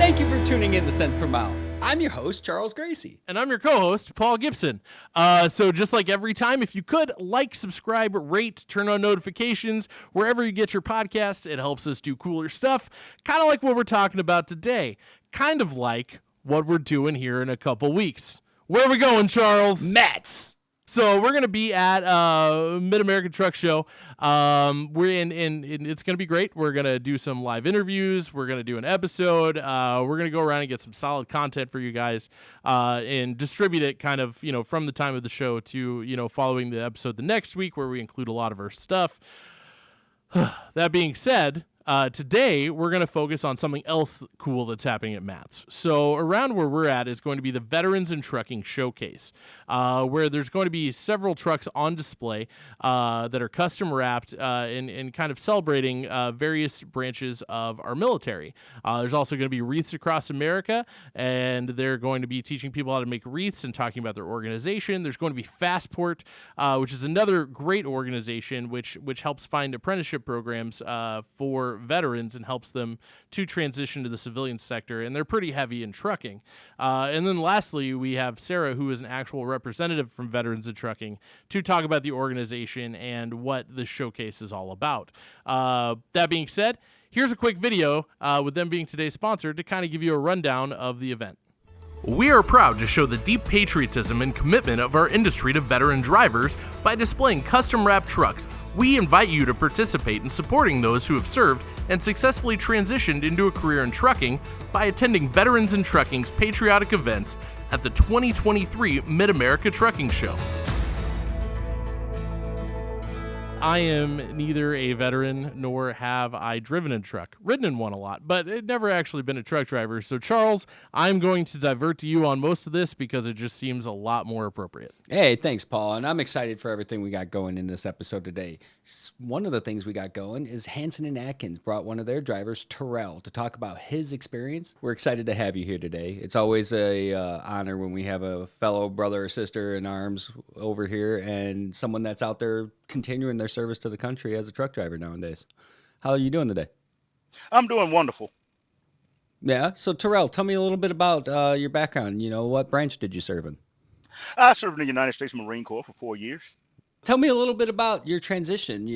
Thank you for tuning in to Cents Per Mile. I'm your host, Charles Gracey. And I'm your co-host, Paul Gibson. So just like every time, if you could, like, subscribe, rate, turn on notifications, wherever you get your podcasts, it helps us do cooler stuff. Kind of like what we're talking about today. Kind of like what we're doing here in a couple weeks. Where are we going, Charles? Mets. So we're going to be at Mid-American Truck Show. We're in it's going to be great. We're going to do some live interviews. We're going to do an episode. We're going to go around and get some solid content for you guys and distribute it kind of, from the time of the show to, following the episode the next week where we include a lot of our stuff. That being said, today we're going to focus on something else cool that's happening at MATS. So around where we're at is going to be the Veterans in Trucking Showcase, where there's going to be several trucks on display that are custom wrapped and kind of celebrating various branches of our military. There's also going to be wreaths across America, and they're going to be teaching people how to make wreaths and talking about their organization. There's going to be Fastport, which is another great organization which helps find apprenticeship programs for veterans and helps them to transition to the civilian sector, and they're pretty heavy in trucking. And then lastly, we have Sarah, who is an actual representative from Veterans in Trucking, to talk about the organization and what the showcase is all about. That being said, here's a quick video with them being today's sponsor to kind of give you a rundown of the event. We are proud to show the deep patriotism and commitment of our industry to veteran drivers by displaying custom-wrapped trucks. We invite you to participate in supporting those who have served and successfully transitioned into a career in trucking by attending Veterans in Trucking's patriotic events at the 2023 Mid-America Trucking Show. I am neither a veteran nor have I driven a truck. Ridden in one a lot, but it never actually been a truck driver. So, Charles, I'm going to divert to you on most of this because it just seems a lot more appropriate. Hey, thanks, Paul. And I'm excited for everything we got going in this episode today. One of the things we got going is Hanson and Atkins brought one of their drivers, Terrell, to talk about his experience. We're excited to have you here today. It's always a honor when we have a fellow brother or sister in arms over here and someone that's out there continuing their service to the country as a truck driver nowadays. How are you doing today? I'm doing wonderful. Yeah. So Terrell, tell me a little bit about your background. What branch did you serve in? I served in the United States Marine Corps for 4 years. Tell me a little bit about your transition,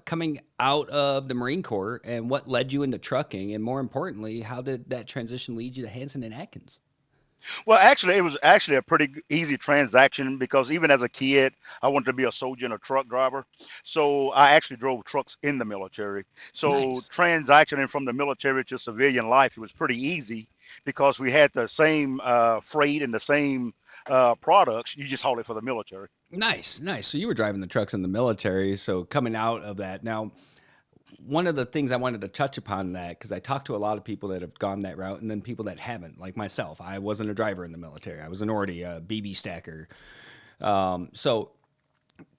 coming out of the Marine Corps and what led you into trucking. And more importantly, how did that transition lead you to Hanson and Atkins? Well, actually, it was actually a pretty easy transaction because even as a kid, I wanted to be a soldier and a truck driver. So I actually drove trucks in the military. So Nice. Transactioning from the military to civilian life, it was pretty easy because we had the same freight and the same products. You just haul it for the military. Nice. So you were driving the trucks in the military. So coming out of that now, one of the things I wanted to touch upon that, because I talked to a lot of people that have gone that route and then people that haven't, like myself. I wasn't a driver in the military. I was an ordy, a BB stacker. So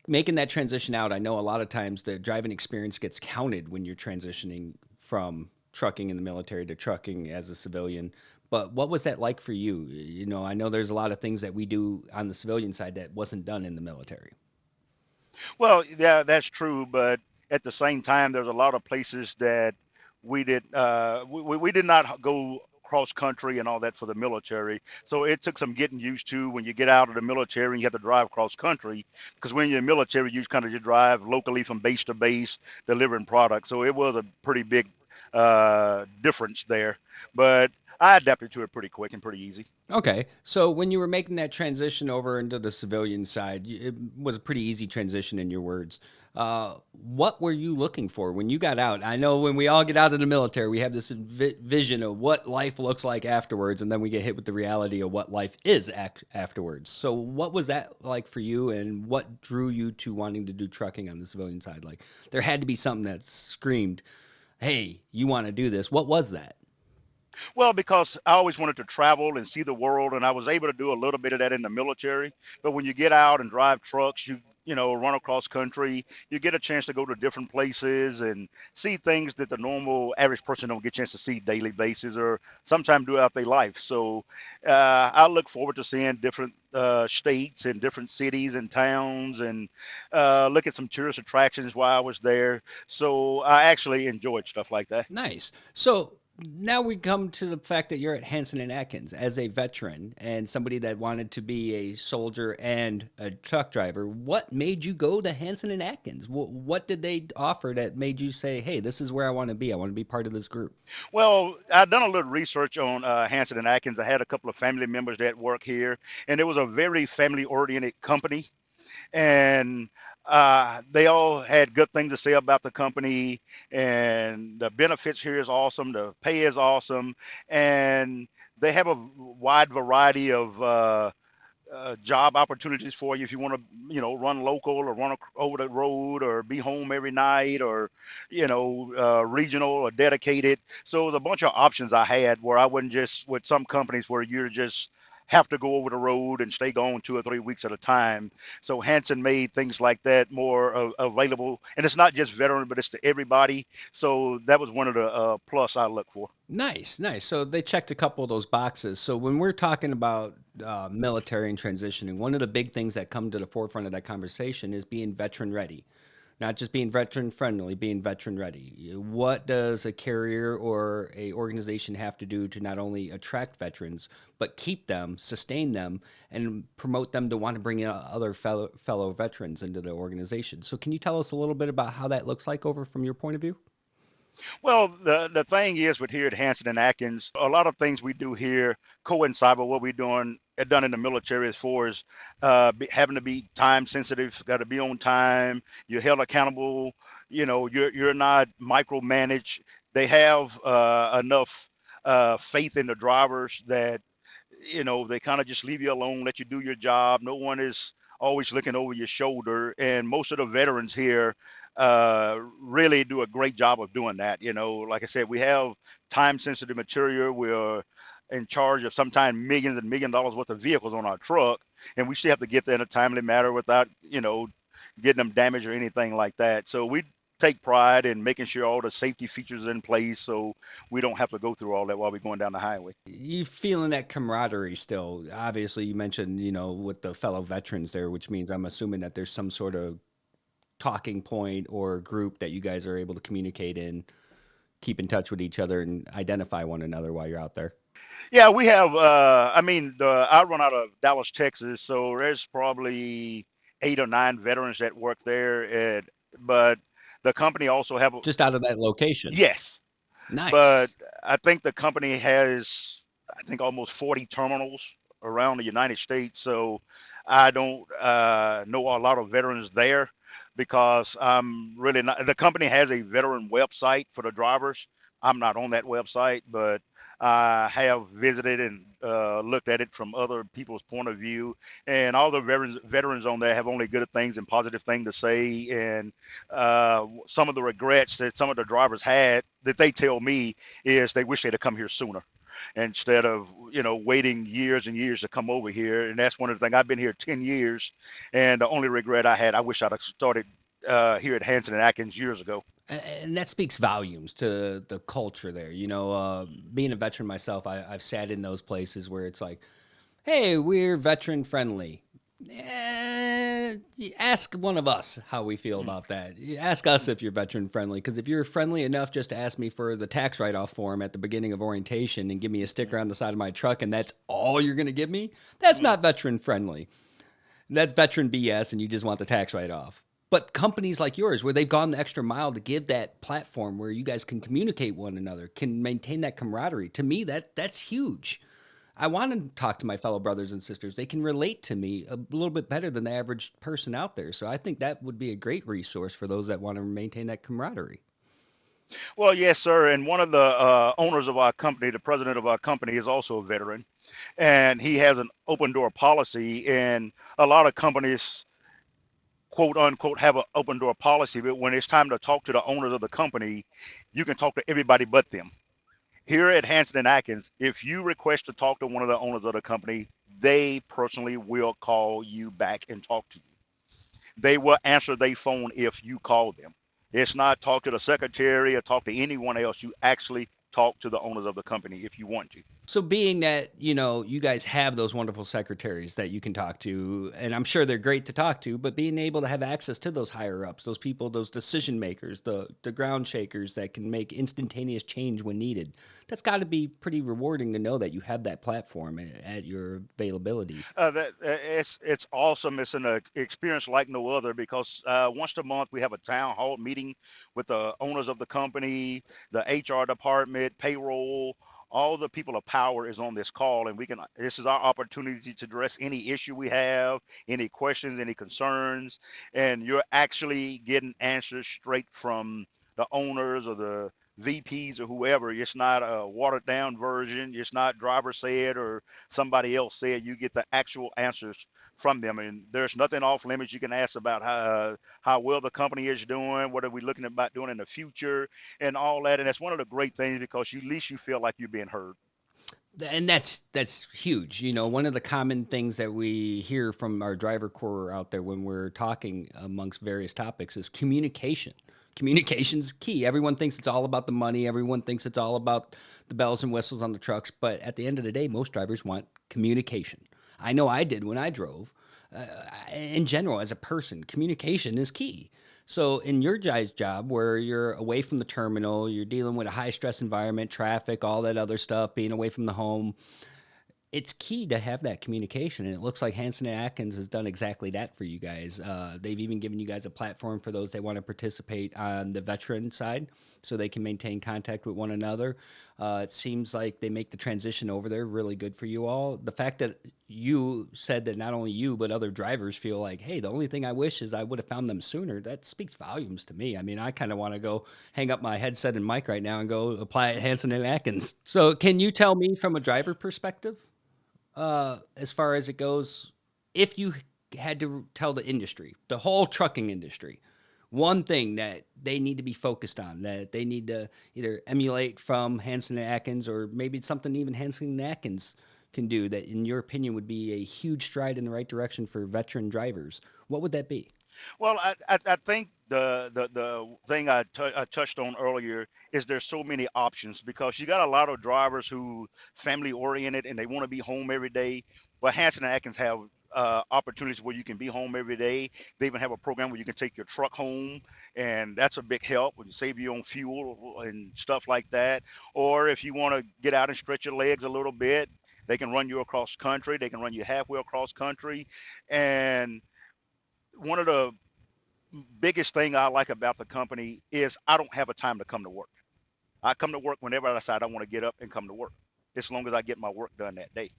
making that transition out, I know a lot of times the driving experience gets counted when you're transitioning from trucking in the military to trucking as a civilian. But what was that like for you? I know there's a lot of things that we do on the civilian side that wasn't done in the military. Well, yeah, that's true, but at the same time, there's a lot of places that we did we did not go cross country and all that for the military. So it took some getting used to when you get out of the military and you have to drive cross country, because when you're in the military, you kind of just drive locally from base to base delivering products. So it was a pretty big difference there, but I adapted to it pretty quick and pretty easy. Okay. So when you were making that transition over into the civilian side, it was a pretty easy transition in your words. What were you looking for when you got out? I know when we all get out of the military, we have this vision of what life looks like afterwards, and then we get hit with the reality of what life is afterwards. So what was that like for you, and what drew you to wanting to do trucking on the civilian side? Like, there had to be something that screamed, hey, you want to do this. What was that? Well, because I always wanted to travel and see the world, and I was able to do a little bit of that in the military. But when you get out and drive trucks, you run across country, you get a chance to go to different places and see things that the normal average person don't get a chance to see daily basis or sometime throughout their life. So I look forward to seeing different states and different cities and towns and look at some tourist attractions while I was there. So I actually enjoyed stuff like that. Nice. So now we come to the fact that you're at Hanson and Atkins as a veteran and somebody that wanted to be a soldier and a truck driver. What made you go to Hanson and Atkins? What did they offer that made you say, "Hey, this is where I want to be. I want to be part of this group"? Well, I've done a little research on Hanson and Atkins. I had a couple of family members that work here, and it was a very family-oriented company. And they all had good things to say about the company, and the benefits here is awesome, the pay is awesome, and they have a wide variety of job opportunities for you if you want to, run local or run over the road or be home every night or, regional or dedicated. So there's a bunch of options I had where I wasn't just with some companies where you just have to go over the road and stay gone 2 or 3 weeks at a time. So Hanson made things like that more available, and it's not just veteran, but it's to everybody. So that was one of the plus I look for. Nice, nice. So they checked a couple of those boxes. So when we're talking about military and transitioning, one of the big things that come to the forefront of that conversation is being veteran ready, not just being veteran friendly, being veteran ready. What does a carrier or a organization have to do to not only attract veterans but keep them, sustain them, and promote them to want to bring in other fellow veterans into the organization? So can you tell us a little bit about how that looks like over from your point of view? Well, the thing is with here at Hanson and Atkins, a lot of things we do here coincide with what we're doing done in the military as far as having to be time sensitive, got to be on time. You're held accountable. You're not micromanaged. They have enough faith in the drivers that they kind of just leave you alone, let you do your job. No one is always looking over your shoulder. And most of the veterans here really do a great job of doing that. Like I said, we have time sensitive material. We're in charge of sometimes millions and $1 million worth of vehicles on our truck, and we still have to get there in a timely manner without, getting them damaged or anything like that. So we take pride in making sure all the safety features are in place so we don't have to go through all that while we're going down the highway. You feeling that camaraderie still? Obviously, you mentioned, with the fellow veterans there, which means I'm assuming that there's some sort of talking point or group that you guys are able to communicate in, keep in touch with each other, and identify one another while you're out there. Yeah, we have. I run out of Dallas, Texas, so there's probably 8 or 9 veterans that work there. But the company also have. Just out of that location. Yes, but Nice. I think the company has, I think, almost 40 terminals around the United States. So I don't know a lot of veterans there because I'm really not. The company has a veteran website for the drivers. I'm not on that website, but I have visited and looked at it from other people's point of view, and all the veterans on there have only good things and positive things to say. And some of the regrets that some of the drivers had that they tell me is they wish they'd have come here sooner instead of waiting years and years to come over here. And that's one of the things. I've been here 10 years, and the only regret I had, I wish I'd have started here at Hanson and Atkins years ago. And that speaks volumes to the culture there. Being a veteran myself, I've sat in those places where it's like, hey, we're veteran friendly. Ask one of us how we feel about that. Ask us if you're veteran friendly, because if you're friendly enough just to ask me for the tax write off form at the beginning of orientation and give me a sticker on the side of my truck, and that's all you're going to give me, that's not veteran friendly. That's veteran BS, and you just want the tax write off. But companies like yours, where they've gone the extra mile to give that platform where you guys can communicate one another, can maintain that camaraderie. To me, that's huge. I want to talk to my fellow brothers and sisters. They can relate to me a little bit better than the average person out there. So I think that would be a great resource for those that want to maintain that camaraderie. Well, yes, sir. And one of the owners of our company, the president of our company, is also a veteran, and he has an open door policy. And a lot of companies, quote unquote, have an open door policy, but when it's time to talk to the owners of the company, you can talk to everybody but them. Here at Hanson and Atkins, if you request to talk to one of the owners of the company, they personally will call you back and talk to you. They will answer their phone if you call them. It's not talk to the secretary or talk to anyone else. You actually talk to the owners of the company if you want to. So being that, you guys have those wonderful secretaries that you can talk to, and I'm sure they're great to talk to, but being able to have access to those higher ups, those people, those decision makers, the ground shakers that can make instantaneous change when needed. That's got to be pretty rewarding to know that you have that platform at your availability. It's awesome. It's an experience like no other because once a month we have a town hall meeting with the owners of the company, the HR department, payroll. All the people of power is on this call, and we can. This is our opportunity to address any issue we have, any questions, any concerns, and you're actually getting answers straight from the owners or the VPs or whoever. It's not a watered down version. It's not driver said or somebody else said. You get the actual answers from them, and there's nothing off limits. You can ask about how well the company is doing, what are we looking about doing in the future, and all that. And that's one of the great things because you at least you feel like you're being heard. And that's huge. One of the common things that we hear from our driver corps out there when we're talking amongst various topics is communication. Communication's key. Everyone thinks it's all about the money. Everyone thinks it's all about the bells and whistles on the trucks. But at the end of the day, most drivers want communication. I know I did when I drove. Uh, in general, as a person, communication is key. So in your guys' job, where you're away from the terminal, you're dealing with a high stress environment, traffic, all that other stuff, being away from the home, it's key to have that communication. And it looks like Hanson and Atkins has done exactly that for you guys. They've even given you guys a platform for those that want to participate on the veteran side so they can maintain contact with one another. It seems like they make the transition over there really good for you all. The fact that you said that not only you, but other drivers feel like, hey, the only thing I wish is I would have found them sooner, that speaks volumes to me. I mean, I kind of want to go hang up my headset and mic right now and go apply at Hanson and Atkins. So, can you tell me from a driver perspective? As far as it goes, if you had to tell the industry, the whole trucking industry, one thing that they need to be focused on, that they need to either emulate from Hanson and Atkins, or maybe it's something even Hanson and Atkins can do that, in your opinion, would be a huge stride in the right direction for veteran drivers, what would that be? Well, I think the thing I touched on earlier is there's so many options because you got a lot of drivers who family oriented and they want to be home every day. But Hanson and Atkins have opportunities where you can be home every day. They even have a program where you can take your truck home, and that's a big help and save you on fuel and stuff like that. Or if you want to get out and stretch your legs a little bit, they can run you across country. They can run you halfway across country, and one of the biggest thing I like about the company is I don't have a time to come to work. I come to work whenever I decide I want to get up and come to work, as long as I get my work done that day.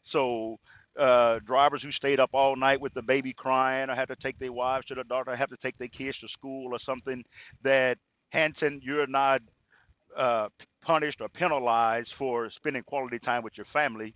So drivers who stayed up all night with the baby crying, or have to take their wives to the doctor, or have to take their kids to school or something, that Hanson, you're not punished or penalized for spending quality time with your family.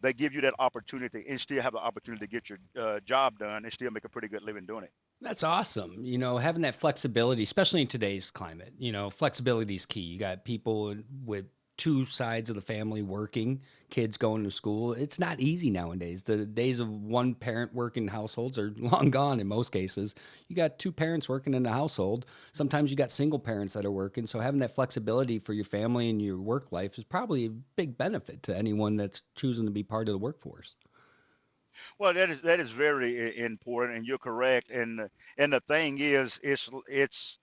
They give you that opportunity and still have the opportunity to get your job done and still make a pretty good living doing it. That's awesome. Having that flexibility, especially in today's climate, flexibility is key. You got people with two sides of the family working, kids going to school. It's not easy nowadays. The days of one parent working households are long gone in most cases. You got two parents working in the household. Sometimes you got single parents that are working. So having that flexibility for your family and your work life is probably a big benefit to anyone that's choosing to be part of the workforce. Well, that is very important, and you're correct. And the thing is, it's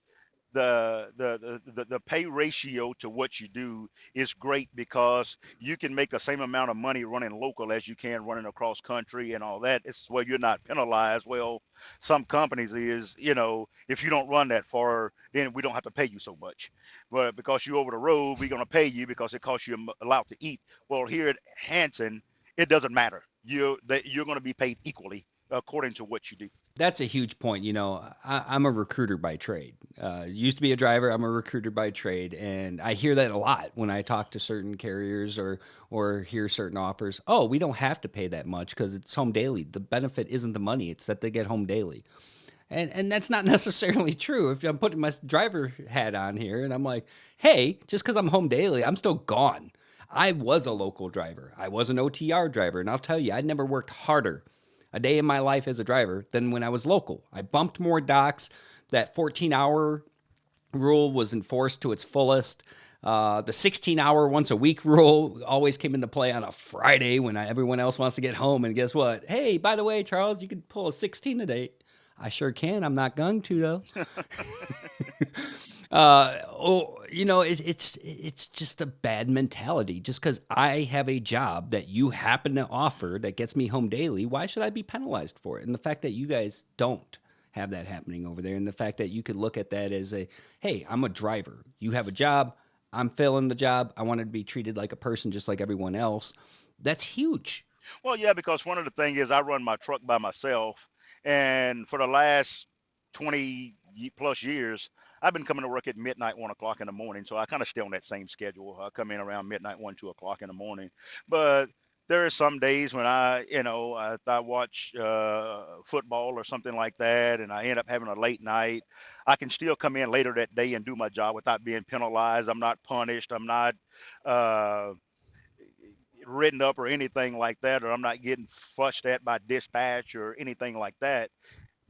the pay ratio to what you do is great because you can make the same amount of money running local as you can running across country and all that. It's where you're not penalized. Well, some companies is, if you don't run that far, then we don't have to pay you so much. But because you're over the road, we're going to pay you because it costs you a lot to eat. Well, here at Hanson, it doesn't matter. You're going to be paid equally according to what you do. That's a huge point. I'm a recruiter by trade. Used to be a driver. I'm a recruiter by trade, and I hear that a lot when I talk to certain carriers or hear certain offers. Oh, we don't have to pay that much because it's home daily. The benefit isn't the money; it's that they get home daily. And that's not necessarily true. If I'm putting my driver hat on here and I'm like, hey, just because I'm home daily, I'm still gone. I was a local driver. I was an OTR driver, and I'll tell you, I'd never worked harder a day in my life as a driver than when I was local. I bumped more docks. That 14-hour rule was enforced to its fullest. The 16-hour once a week rule always came into play on a Friday when everyone else wants to get home. And guess what? Hey, by the way, Charles, you could pull a 16 today. I sure can. I'm not going to though. It's just a bad mentality. Just because I have a job that you happen to offer that gets me home daily, why should I be penalized for it? And the fact that you guys don't have that happening over there, and the fact that you could look at that as a, hey, I'm a driver. You have a job. I'm filling the job. I want to be treated like a person, just like everyone else. That's huge. Well, yeah, because one of the things is I run my truck by myself, and for the last 20 plus years, I've been coming to work at midnight, 1 o'clock in the morning. So I kind of stay on that same schedule. I come in around midnight, 1, 2 o'clock in the morning. But there are some days when I watch football or something like that, and I end up having a late night. I can still come in later that day and do my job without being penalized. I'm not punished. I'm not. Uh, Written up or anything like that, or I'm not getting fussed at by dispatch or anything like that.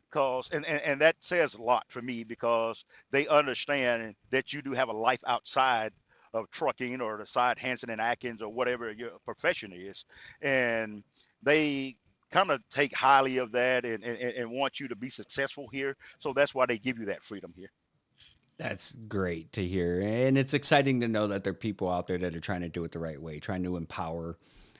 Because and that says a lot for me because they understand that you do have a life outside of trucking or the side Hanson and Atkins or whatever your profession is, and they kind of take highly of that and want you to be successful here. So that's why they give you that freedom here. That's great to hear. And it's exciting to know that there are people out there that are trying to do it the right way, trying to empower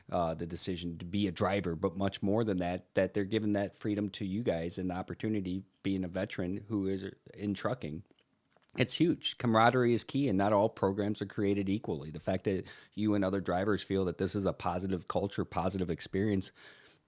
the decision to be a driver, but much more than that, that they're giving that freedom to you guys and the opportunity being a veteran who is in trucking. It's huge. Camaraderie is key, and not all programs are created equally. The fact that you and other drivers feel that this is a positive culture, positive experience,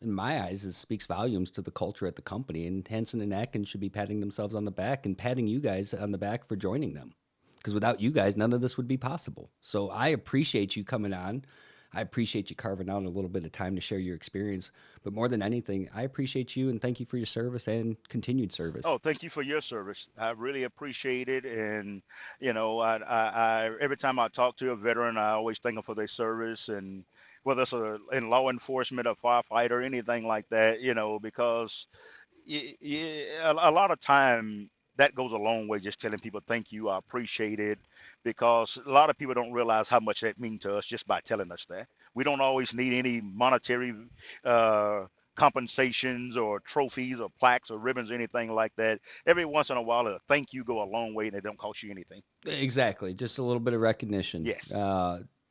in my eyes, it speaks volumes to the culture at the company. And Hanson and Atkins should be patting themselves on the back and patting you guys on the back for joining them. Because without you guys, none of this would be possible. So I appreciate you coming on. I appreciate you carving out a little bit of time to share your experience. But more than anything, I appreciate you and thank you for your service and continued service. Oh, thank you for your service. I really appreciate it. And, every time I talk to a veteran, I always thank them for their service. And whether it's in law enforcement, a firefighter, anything like that, because a lot of time that goes a long way just telling people thank you, I appreciate it, because a lot of people don't realize how much that means to us just by telling us that. We don't always need any monetary uh, compensations or trophies or plaques or ribbons or anything like that. Every once in a while, a thank you go a long way and it don't cost you anything. Exactly. Just a little bit of recognition. Yes.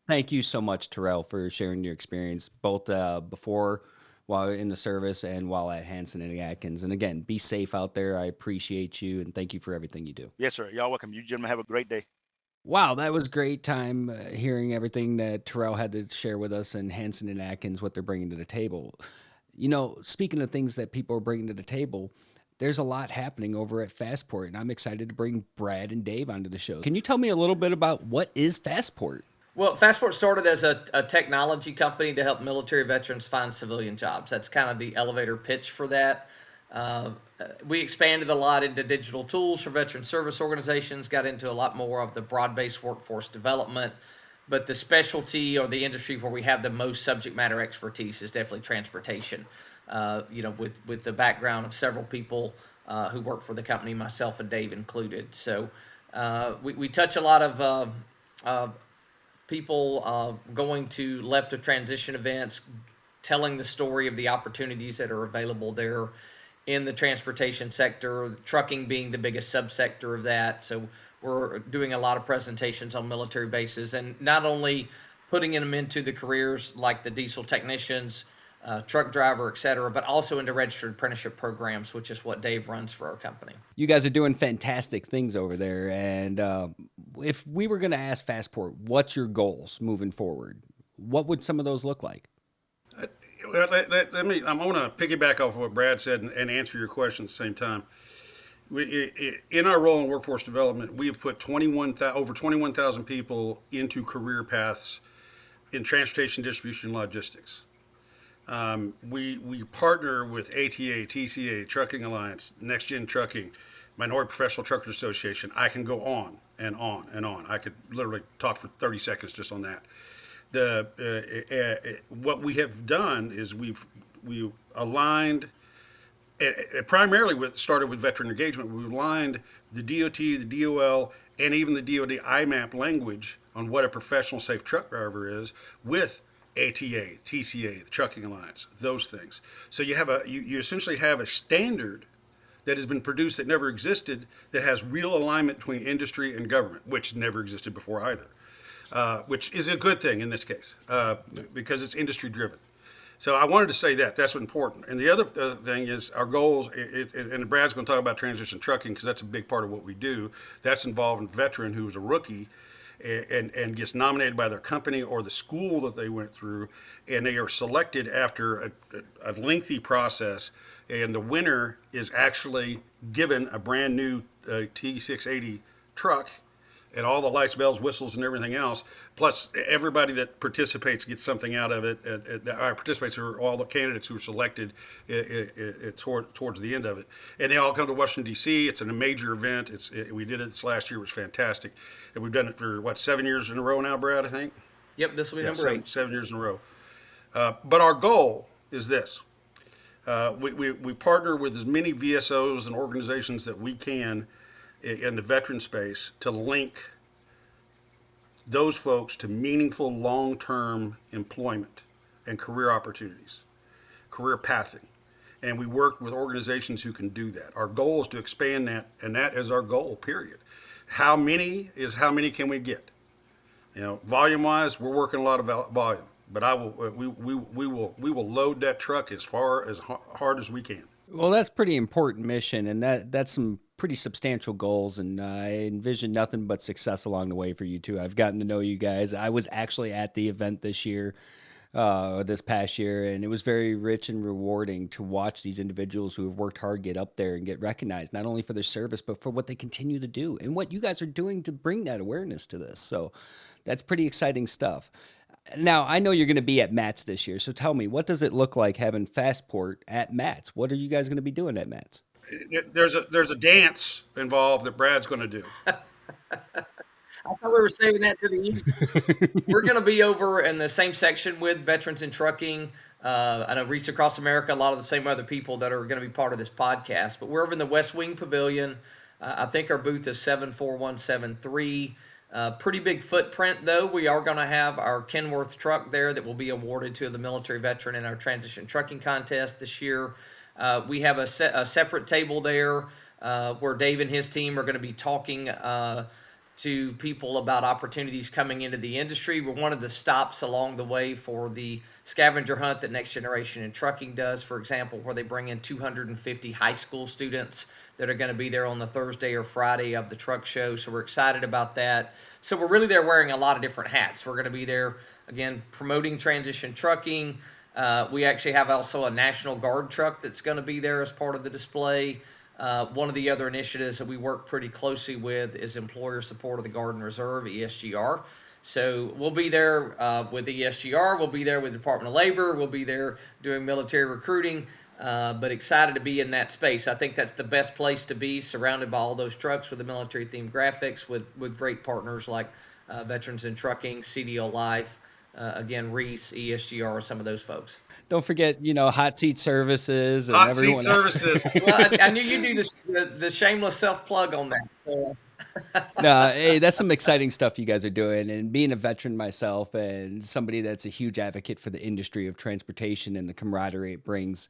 Thank you so much, Terrell, for sharing your experience, both before, while in the service, and while at Hanson and Atkins. And again, be safe out there. I appreciate you, and thank you for everything you do. Yes, sir. Y'all welcome. You gentlemen have a great day. Wow, that was great time hearing everything that Terrell had to share with us and Hanson and Atkins, what they're bringing to the table. Speaking of things that people are bringing to the table, there's a lot happening over at Fastport, and I'm excited to bring Brad and Dave onto the show. Can you tell me a little bit about what is Fastport? Well, Fastport started as a technology company to help military veterans find civilian jobs. That's kind of the elevator pitch for that. Uh, we expanded a lot into digital tools for veteran service organizations, got into a lot more of the broad based workforce development. But the specialty or the industry where we have the most subject matter expertise is definitely transportation. With the background of several people who work for the company, myself and Dave included. So we touch a lot of people going to left of transition events, telling the story of the opportunities that are available there in the transportation sector, trucking being the biggest subsector of that. So we're doing a lot of presentations on military bases and not only putting them into the careers like the diesel technicians, truck driver, et cetera, but also into registered apprenticeship programs, which is what Dave runs for our company. You guys are doing fantastic things over there. And if we were going to ask Fastport, what's your goals moving forward? What would some of those look like? Well, I'm going to piggyback off of what Brad said and answer your question at the same time. In our role in workforce development, we have put over 21,000 people into career paths in transportation, distribution, logistics. We partner with ATA, TCA, Trucking Alliance, Next Gen Trucking, Minority Professional Truckers Association. I can go on and on and on. I could literally talk for 30 seconds just on that. What we have done is we've aligned. It primarily started with veteran engagement. We aligned the DOT, the DOL, and even the DoD IMAP language on what a professional safe truck driver is with ATA, TCA, the Trucking Alliance, those things. So you essentially have a standard that has been produced that never existed, that has real alignment between industry and government, which never existed before either, which is a good thing in this case because it's industry driven. So I wanted to say that that's important. And the other thing is our goals, and Brad's going to talk about transition trucking because that's a big part of what we do. That's involving a veteran who was a rookie and gets nominated by their company or the school that they went through, and they are selected after a lengthy process, and the winner is actually given a brand new T680 truck and all the lights, bells, whistles, and everything else. Plus, everybody that participates gets something out of it. Our participates are all the candidates who are selected towards the end of it, and they all come to Washington D.C. It's a major event. We did it this last year; it was fantastic, and we've done it for 7 years in a row now, Brad. I think. Yep, this will be number 8. 7 years in a row. But our goal is this: we partner with as many VSOs and organizations that we can in the veteran space to link those folks to meaningful long-term employment and career opportunities, career pathing. And we work with organizations who can do that. Our goal is to expand that, and that is our goal, period. How many can we get? Volume-wise, we're working a lot of volume, but we will load that truck as hard as we can. Well, that's pretty important mission, and that's some pretty substantial goals, and I envision nothing but success along the way for you two. I've gotten to know you guys. I was actually at the event this past year, and it was very rich and rewarding to watch these individuals who have worked hard get up there and get recognized, not only for their service, but for what they continue to do and what you guys are doing to bring that awareness to this. So that's pretty exciting stuff. Now, I know you're going to be at Matt's this year, so tell me, what does it look like having Fastport at Matt's? What are you guys going to be doing at Matt's? There's a dance involved that Brad's going to do. I thought we were saving that to the end. We're going to be over in the same section with Veterans in Trucking. I know Reese Across America, a lot of the same other people that are going to be part of this podcast. But we're over in the West Wing Pavilion. I think our booth is 74173. Pretty big footprint, though. We are going to have our Kenworth truck there that will be awarded to the military veteran in our transition trucking contest this year. We have a separate table there where Dave and his team are going to be talking to people about opportunities coming into the industry. We're one of the stops along the way for the scavenger hunt that Next Generation in Trucking does, for example, where they bring in 250 high school students that are going to be there on the Thursday or Friday of the truck show. So we're excited about that. So we're really there wearing a lot of different hats. We're going to be there, again, promoting transition trucking. We actually have also a National Guard truck that's going to be there as part of the display. One of the other initiatives that we work pretty closely with is Employer Support of the Guard and Reserve, ESGR. So we'll be there with ESGR. We'll be there with the Department of Labor. We'll be there doing military recruiting, but excited to be in that space. I think that's the best place to be, surrounded by all those trucks with the military-themed graphics with great partners like Veterans in Trucking, CDO Life, again, Reese, ESGR, some of those folks. Don't forget, Hot Seat Services and Hot everyone Seat else. Services. Well, I knew you'd do the shameless self-plug on that. So. No, hey, that's some exciting stuff you guys are doing. And being a veteran myself and somebody that's a huge advocate for the industry of transportation and the camaraderie it brings,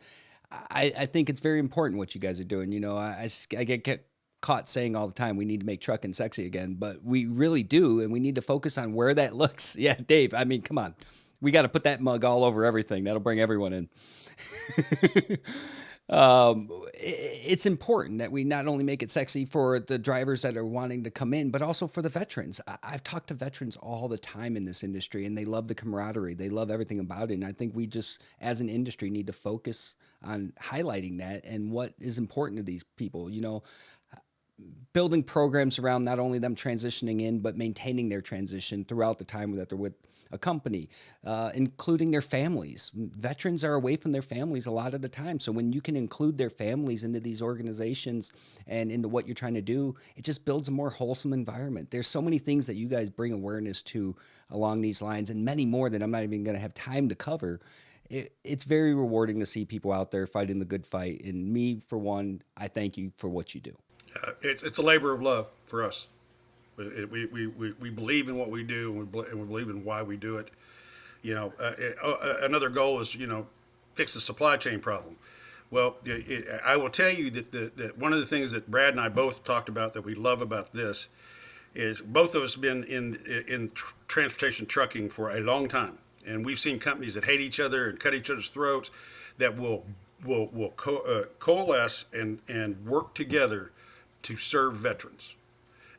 I think it's very important what you guys are doing. I get caught saying all the time, we need to make trucking sexy again, but we really do. And we need to focus on where that looks. Yeah, Dave, I mean, come on. We got to put that mug all over everything. That'll bring everyone in. It's important that we not only make it sexy for the drivers that are wanting to come in, but also for the veterans. I've talked to veterans all the time in this industry, and they love the camaraderie. They love everything about it. And I think we just, as an industry, need to focus on highlighting that and what is important to these people. Building programs around not only them transitioning in, but maintaining their transition throughout the time that they're with a company, including their families. Veterans are away from their families a lot of the time. So when you can include their families into these organizations and into what you're trying to do, it just builds a more wholesome environment. There's so many things that you guys bring awareness to along these lines, and many more that I'm not even going to have time to cover. It's very rewarding to see people out there fighting the good fight. And me, for one, I thank you for what you do. It's a labor of love for us. We believe in what we do, and we believe in why we do it. Another goal is, fix the supply chain problem. Well, I will tell you that one of the things that Brad and I both talked about that we love about this is both of us been in transportation trucking for a long time, and we've seen companies that hate each other and cut each other's throats that will coalesce and work together to serve veterans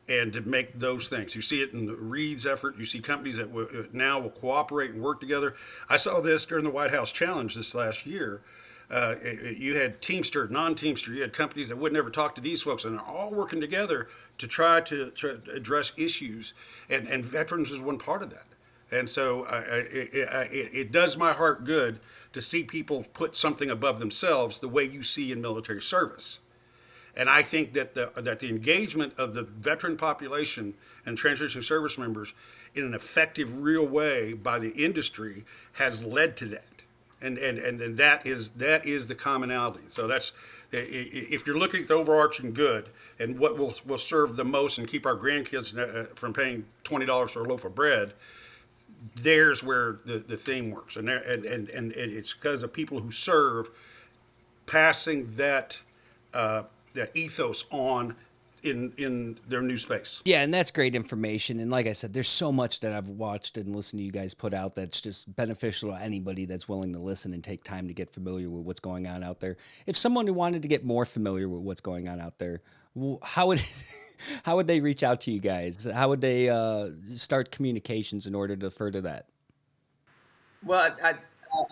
and to make those things. You see it in the Reed's effort. You see companies that now will cooperate and work together. I saw this during the White House Challenge this last year. You had Teamster, non-Teamster. You had companies that would never talk to these folks, and they're all working together to try to address issues. And veterans is one part of that. And so it does my heart good to see people put something above themselves the way you see in military service. And I think that the engagement of the veteran population and transition service members in an effective, real way by the industry has led to that. And that is the commonality. So that's, if you're looking at the overarching good and what will serve the most and keep our grandkids from paying $20 for a loaf of bread, there's where the theme works. And it's because of people who serve passing that ethos on in their new space. Yeah, and that's great information. And like I said, there's so much that I've watched and listened to you guys put out that's just beneficial to anybody that's willing to listen and take time to get familiar with what's going on out there. If someone wanted to get more familiar with what's going on out there, how would how would they reach out to you guys? How would they start communications in order to further that? Well,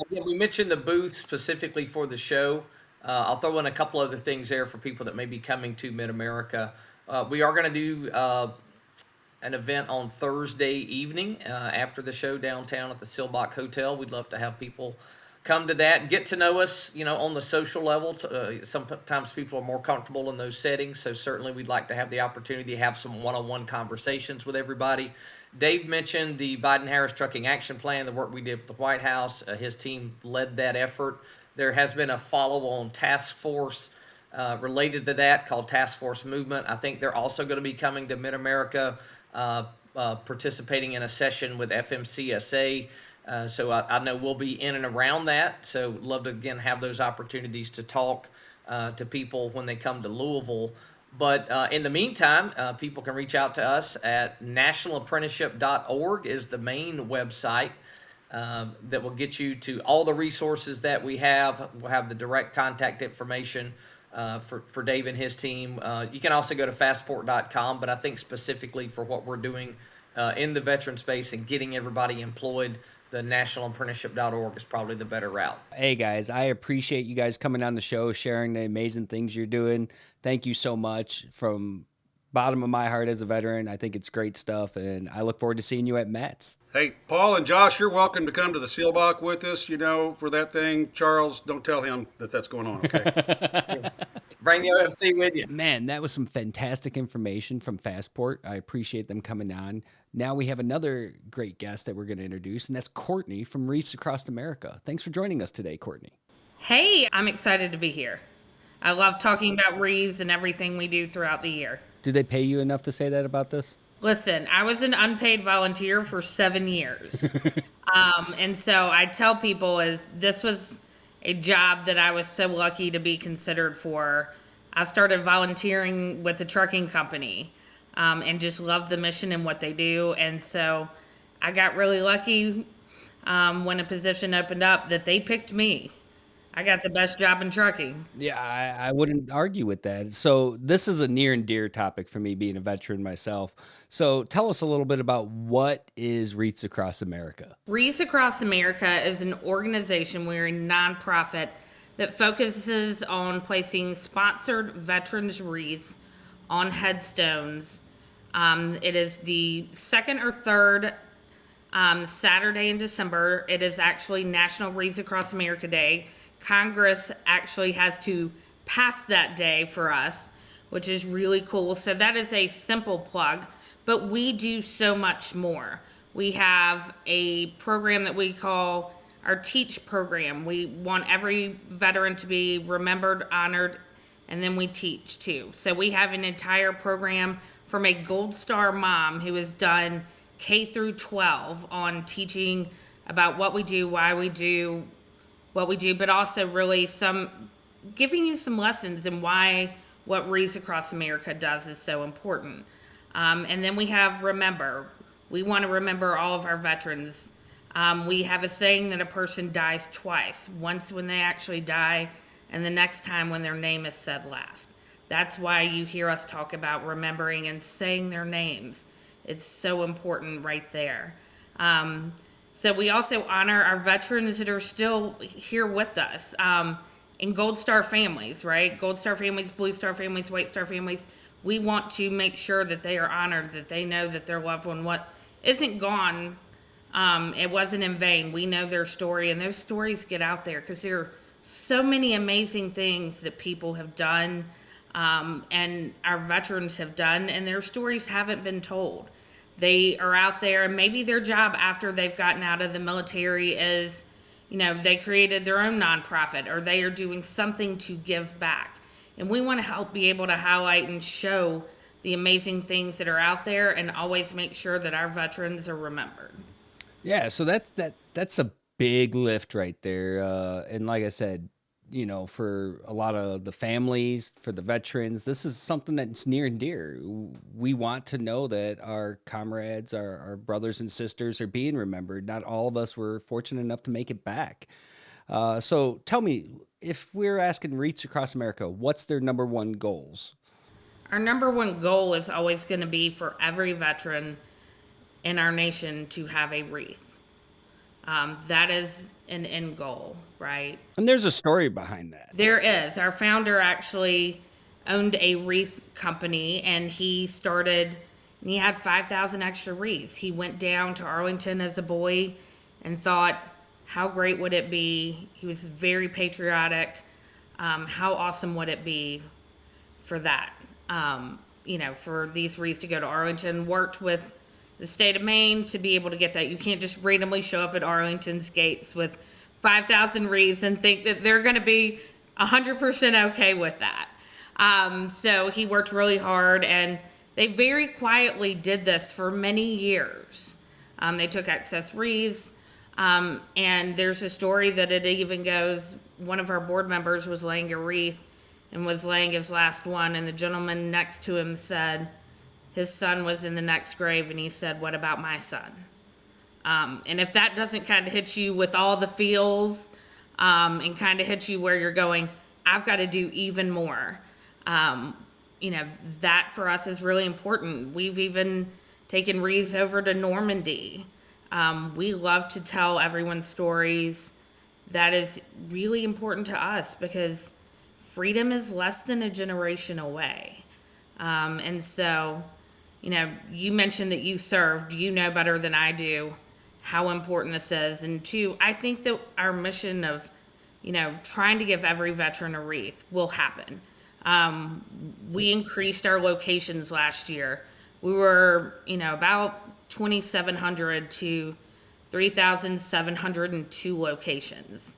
again, we mentioned the booth specifically for the show. I'll throw in a couple other things there for people that may be coming to Mid-America. We are going to do an event on Thursday evening after the show downtown at the Silbach Hotel. We'd love to have people come to that, get to know us, on the social level. Sometimes people are more comfortable in those settings, so certainly we'd like to have the opportunity to have some one-on-one conversations with everybody. Dave mentioned the Biden-Harris Trucking Action Plan, the work we did with the White House. His team led that effort. There has been a follow-on task force related to that called Task Force Movement. I think they're also going to be coming to Mid-America, participating in a session with FMCSA. So I know we'll be in and around that. So love to, again, have those opportunities to talk to people when they come to Louisville. But in the meantime, people can reach out to us at nationalapprenticeship.org is the main website. That will get you to all the resources that we have. We'll have the direct contact information for Dave and his team. You can also go to fastport.com, but I think specifically for what we're doing in the veteran space and getting everybody employed, the nationalapprenticeship.org is probably the better route. Hey guys, I appreciate you guys coming on the show, sharing the amazing things you're doing. Thank you so much from bottom of my heart as a veteran. I think it's great stuff, and I look forward to seeing you at Matt's. Hey, Paul and Josh, you're welcome to come to the Seelbach with us, for that thing. Charles, don't tell him that that's going on, okay? Bring the OFC with you. Man, that was some fantastic information from Fastport. I appreciate them coming on. Now we have another great guest that we're going to introduce, and that's Courtney from Reefs Across America. Thanks for joining us today, Courtney. Hey, I'm excited to be here. I love talking about reefs and everything we do throughout the year. Did they pay you enough to say that about this? Listen, I was an unpaid volunteer for 7 years. And so I tell people this was a job that I was so lucky to be considered for. I started volunteering with a trucking company and just loved the mission and what they do. And so I got really lucky when a position opened up that they picked me. I got the best job in trucking. Yeah, I wouldn't argue with that. So this is a near and dear topic for me, being a veteran myself. So tell us a little bit about what is Reefs Across America. Reefs Across America is an organization. We're a nonprofit that focuses on placing sponsored veterans wreaths on headstones. It is the second or third Saturday in December. It is actually National Wreaths Across America Day. Congress actually has to pass that day for us, which is really cool. So that is a simple plug, but we do so much more. We have a program that we call our Teach program. We want every veteran to be remembered, honored, and then we teach too. So we have an entire program from a Gold Star mom who has done K through 12 on teaching about what we do, why we do what we do, but also really giving you some lessons and why what Wreaths Across America does is so important. And then we have Remember. We want to remember all of our veterans. We have a saying that a person dies twice, once when they actually die, and the next time when their name is said last. That's why you hear us talk about remembering and saying their names. It's so important right there. So we also honor our veterans that are still here with us in Gold Star families, right? Gold Star families, Blue Star families, White Star families. We want to make sure that they are honored, that they know that their loved one isn't gone. It wasn't in vain. We know their story, and those stories get out there because there are so many amazing things that people have done and our veterans have done, and their stories haven't been told. They are out there, and maybe their job after they've gotten out of the military is, they created their own nonprofit, or they are doing something to give back. And we want to help be able to highlight and show the amazing things that are out there and always make sure that our veterans are remembered. Yeah, so that's a big lift right there. And like I said, for a lot of the families, for the veterans, this is something that's near and dear. We want to know that our comrades, our brothers and sisters are being remembered. Not all of us were fortunate enough to make it back. So tell me, if we're asking Wreaths Across America, what's their number one goals? Our number one goal is always going to be for every veteran in our nation to have a wreath. That is an end goal, right? And there's a story behind that. There is. Our founder actually owned a wreath company, and he had 5,000 extra wreaths. He went down to Arlington as a boy and thought, how great would it be? He was very patriotic. How awesome would it be for that? For these wreaths to go to Arlington. Worked with the state of Maine to be able to get that. You can't just randomly show up at Arlington's gates with 5,000 wreaths and think that they're going to be 100% okay with that. So he worked really hard, and they very quietly did this for many years. They took excess wreaths, and there's a story that it even goes, one of our board members was laying a wreath and was laying his last one, and the gentleman next to him said, his son was in the next grave, and he said, what about my son? And if that doesn't kind of hit you with all the feels and kind of hit you where you're going, I've got to do even more. That for us is really important. We've even taken wreaths over to Normandy. We love to tell everyone stories. That is really important to us because freedom is less than a generation away. And so, you mentioned that you served. You know better than I do how important this is. And two, I think that our mission of, trying to give every veteran a wreath will happen. We increased our locations last year. We were, about 2,700 to 3,702 locations.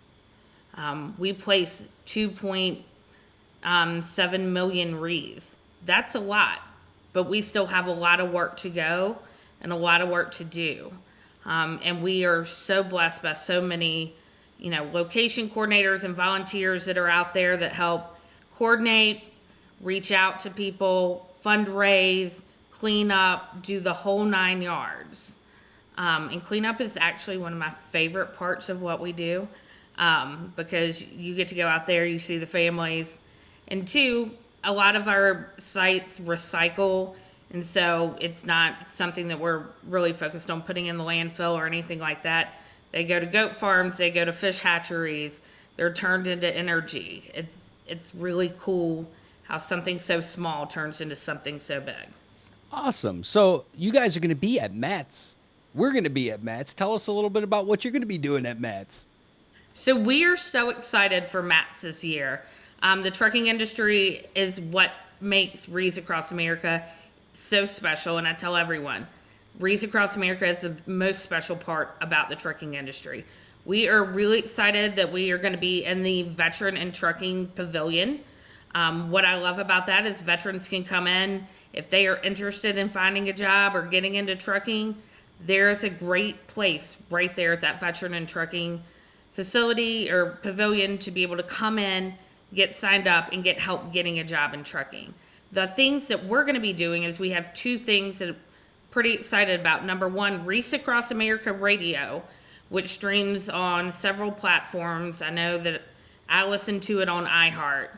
We placed 2.7 million wreaths. That's a lot, but we still have a lot of work to go and a lot of work to do. And we are so blessed by so many, location coordinators and volunteers that are out there that help coordinate, reach out to people, fundraise, clean up, do the whole 9 yards. And cleanup is actually one of my favorite parts of what we do because you get to go out there, you see the families. And two, a lot of our sites recycle, and so it's not something that we're really focused on putting in the landfill or anything like that. They go to goat farms, they go to fish hatcheries, they're turned into energy. It's really cool how something so small turns into something so big. Awesome. So you guys are going to be at Matt's. We're going to be at Matt's. Tell us a little bit about what you're going to be doing at Matt's. So we are so excited for Matt's this year. The trucking industry is what makes Wreaths Across America so special, and I tell everyone, Wreaths Across America is the most special part about the trucking industry. We are really excited that we are going to be in the Veteran and Trucking Pavilion. What I love about that is veterans can come in if they are interested in finding a job or getting into trucking. There's a great place right there at that veteran and trucking facility or pavilion to be able to come in, get signed up, and get help getting a job in trucking. The things that we're going to be doing is we have two things that I'm pretty excited about. Number one, Reese Across America Radio, which streams on several platforms. I know that I listen to it on iHeart.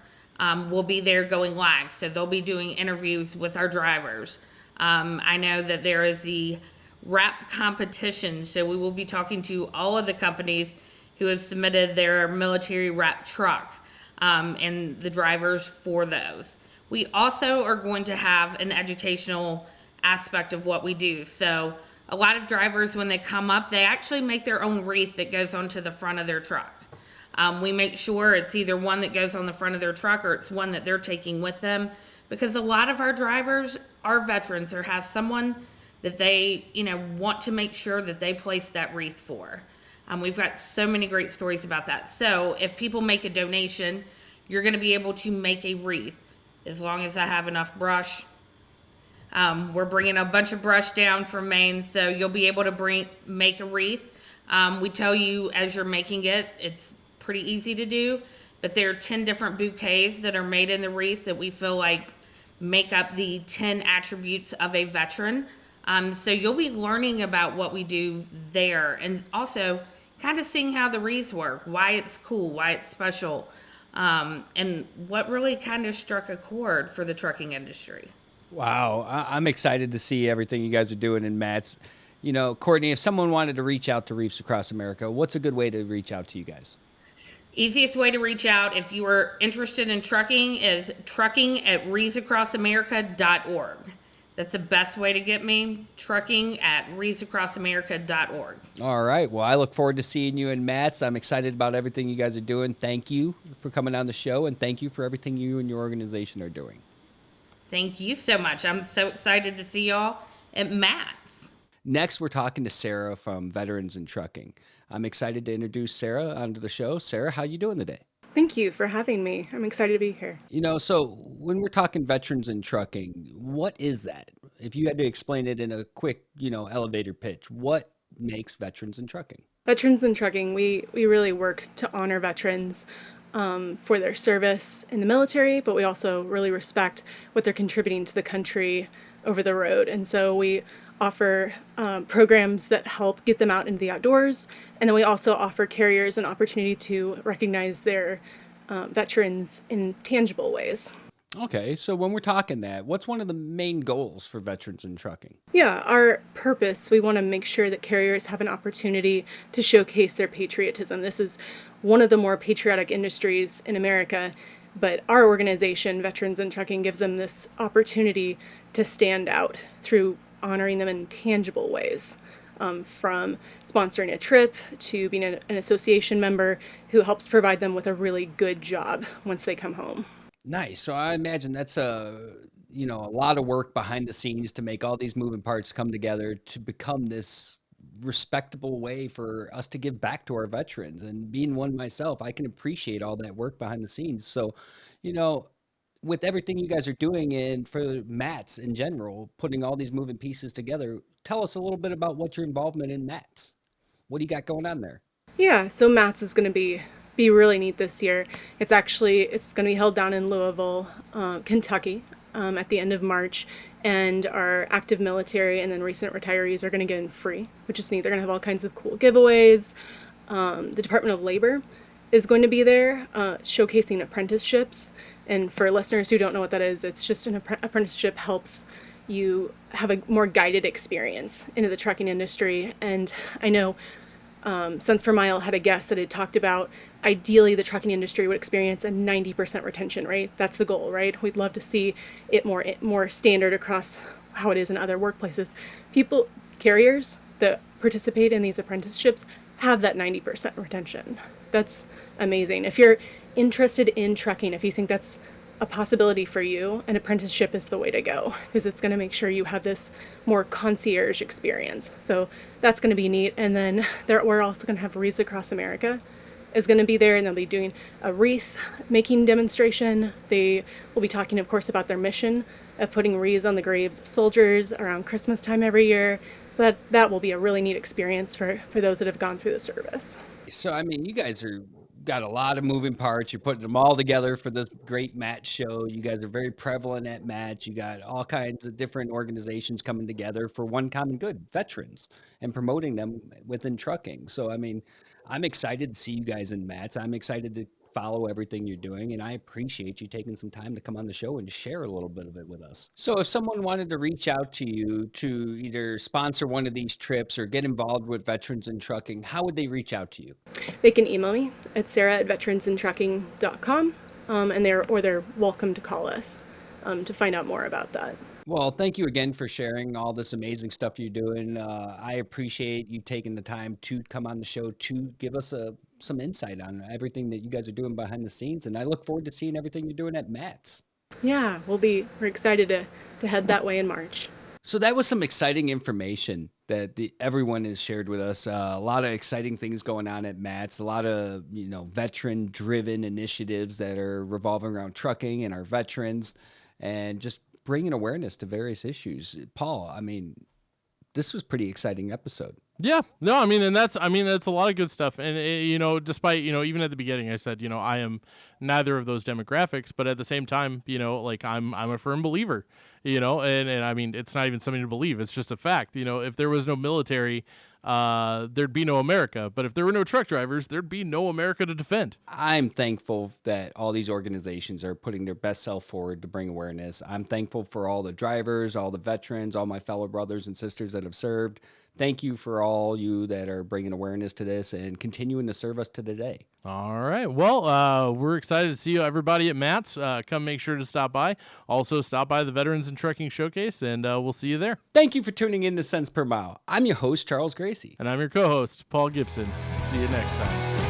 Will be there going live, so they'll be doing interviews with our drivers. I know that there is the wrap competition, so we will be talking to all of the companies who have submitted their military wrap truck, and the drivers for those. We also are going to have an educational aspect of what we do. So a lot of drivers, when they come up, they actually make their own wreath that goes onto the front of their truck. We make sure it's either one that goes on the front of their truck or it's one that they're taking with them, because a lot of our drivers are veterans or have someone that they, want to make sure that they place that wreath for. We've got so many great stories about that. So if people make a donation, you're going to be able to make a wreath as long as I have enough brush. We're bringing a bunch of brush down from Maine, so you'll be able to make a wreath. We tell you as you're making it, it's pretty easy to do, but there are 10 different bouquets that are made in the wreath that we feel like make up the 10 attributes of a veteran. So you'll be learning about what we do there, and also kind of seeing how the wreaths work, why it's cool, why it's special, and what really kind of struck a chord for the trucking industry. Wow, I'm excited to see everything you guys are doing in Matt's. Courtney, if someone wanted to reach out to Reefs Across America, what's a good way to reach out to you guys? Easiest way to reach out if you are interested in trucking is trucking@reesacrossamerica.org. That's the best way to get me, trucking@reesacrossamerica.org. All right. Well, I look forward to seeing you in Matt's. I'm excited about everything you guys are doing. Thank you for coming on the show, and thank you for everything you and your organization are doing. Thank you so much. I'm so excited to see y'all at Matt's. Next, we're talking to Sarah from Veterans in Trucking. I'm excited to introduce Sarah onto the show. Sarah, how you doing today? Thank you for having me. I'm excited to be here. So when we're talking Veterans in Trucking, what is that? If you had to explain it in a quick, elevator pitch, what makes Veterans in Trucking? Veterans in Trucking, we really work to honor veterans for their service in the military, but we also really respect what they're contributing to the country over the road. And so we offer programs that help get them out into the outdoors. And then we also offer carriers an opportunity to recognize their veterans in tangible ways. Okay, so when we're talking that, what's one of the main goals for Veterans in Trucking? Yeah, our purpose, we want to make sure that carriers have an opportunity to showcase their patriotism. This is one of the more patriotic industries in America, but our organization, Veterans in Trucking, gives them this opportunity to stand out through honoring them in tangible ways, from sponsoring a trip to being an association member who helps provide them with a really good job once they come home. Nice. So I imagine that's a lot of work behind the scenes to make all these moving parts come together to become this respectable way for us to give back to our veterans. And being one myself, I can appreciate all that work behind the scenes. So, with everything you guys are doing and for Matt's in general, putting all these moving pieces together, tell us a little bit about what your involvement in Matt's. What do you got going on there? Yeah, so Matt's is going to be really neat this year. It's going to be held down in Louisville, Kentucky, at the end of March, and our active military and then recent retirees are going to get in free, which is neat. They're going to have all kinds of cool giveaways. The Department of Labor is going to be there, showcasing apprenticeships. And for listeners who don't know what that is, it's just an apprenticeship helps you have a more guided experience into the trucking industry. And I know Cents Per Mile had a guest that had talked about ideally the trucking industry would experience a 90% retention rate. That's the goal, right? We'd love to see it more standard across how it is in other workplaces. Carriers that participate in these apprenticeships have that 90% retention. That's amazing. If you're interested in trucking, if you think that's a possibility for you, an apprenticeship is the way to go because it's going to make sure you have this more concierge experience. So that's going to be neat. And then we're also going to have Reefs Across America is going to be there, and they'll be doing a wreath making demonstration. They will be talking, of course, about their mission of putting wreaths on the graves of soldiers around Christmas time every year. So that will be a really neat experience for those that have gone through the service. So, I mean, you guys got a lot of moving parts. You're putting them all together for this great match show. You guys are very prevalent at match. You got all kinds of different organizations coming together for one common good, veterans, and promoting them within trucking. So, I mean, I'm excited to see you guys in mats. I'm excited to follow everything you're doing, and I appreciate you taking some time to come on the show and share a little bit of it with us. So if someone wanted to reach out to you to either sponsor one of these trips or get involved with Veterans in Trucking, how would they reach out to you? They can email me at sarah@veteransintrucking.com, and they're welcome to call us to find out more about that. Well, thank you again for sharing all this amazing stuff you're doing. I appreciate you taking the time to come on the show to give us some insight on everything that you guys are doing behind the scenes. And I look forward to seeing everything you're doing at Matt's. Yeah, we're excited to head that way in March. So that was some exciting information that everyone has shared with us. A lot of exciting things going on at Matt's. A lot of veteran-driven initiatives that are revolving around trucking and our veterans, and just bringing awareness to various issues. Paul, I mean, this was pretty exciting episode. Yeah, no, I mean, that's a lot of good stuff. And despite, even at the beginning, I said, I am neither of those demographics, but at the same time, like I'm a firm believer, and I mean, it's not even something to believe. It's just a fact. If there was no military, there'd be no America. But if there were no truck drivers, there'd be no America to defend. I'm thankful that all these organizations are putting their best self forward to bring awareness. I'm thankful for all the drivers, all the veterans, all my fellow brothers and sisters that have served. Thank you for all you that are bringing awareness to this and continuing to serve us to today. All right. Well, we're excited to see everybody at Matt's. Come make sure to stop by. Also, stop by the Veterans in Trucking Showcase, and we'll see you there. Thank you for tuning in to Cents Per Mile. I'm your host, Charles Gracey. And I'm your co-host, Paul Gibson. See you next time.